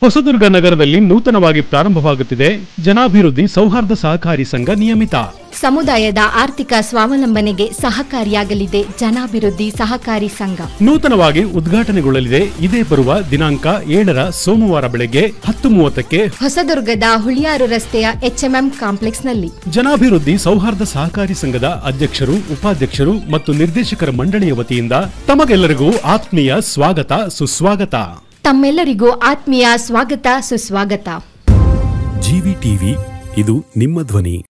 ಹೊಸದುರ್ಗ ನಗರದಲ್ಲಿ ನೂತನವಾಗಿ ಪ್ರಾರಂಭವಾಗುತ್ತಿದೆ ಜನಾಭಿವೃದ್ಧಿ ಸೌಹಾರ್ದ ಸಹಕಾರಿ ಸಂಘ ನಿಯಮಿತ. ಸಮುದಾಯದ ಆರ್ಥಿಕ ಸ್ವಾವಲಂಬನೆಗೆ ಸಹಕಾರಿಯಾಗಲಿದೆ ಜನಾಭಿವೃದ್ಧಿ ಸಹಕಾರಿ ಸಂಘ. ನೂತನವಾಗಿ ಉದ್ಘಾಟನೆಗೊಳ್ಳಲಿದೆ ಇದೇ ಬರುವ ದಿನಾಂಕ 7ರ ಸೋಮವಾರ ಬೆಳಗ್ಗೆ 10:30ಕ್ಕೆ ಹೊಸದುರ್ಗದ ಹುಳಿಯಾರು ರಸ್ತೆಯ HMM ಕಾಂಪ್ಲೆಕ್ಸ್ನಲ್ಲಿ. ಜನಾಭಿವೃದ್ಧಿ ಸೌಹಾರ್ದ ಸಹಕಾರಿ ಸಂಘದ ಅಧ್ಯಕ್ಷರು, ಉಪಾಧ್ಯಕ್ಷರು ಮತ್ತು ನಿರ್ದೇಶಕರ ಮಂಡಳಿಯ ವತಿಯಿಂದ ತಮಗೆಲ್ಲರಿಗೂ ಆತ್ಮೀಯ ಸ್ವಾಗತ ಸುಸ್ವಾಗತ. ತಮ್ಮೆಲ್ಲರಿಗೂ ಆತ್ಮೀಯ ಸ್ವಾಗತ ಸುಸ್ವಾಗತ. ಜಿವಿ ಟಿವಿ, ಇದು ನಿಮ್ಮ ಧ್ವನಿ.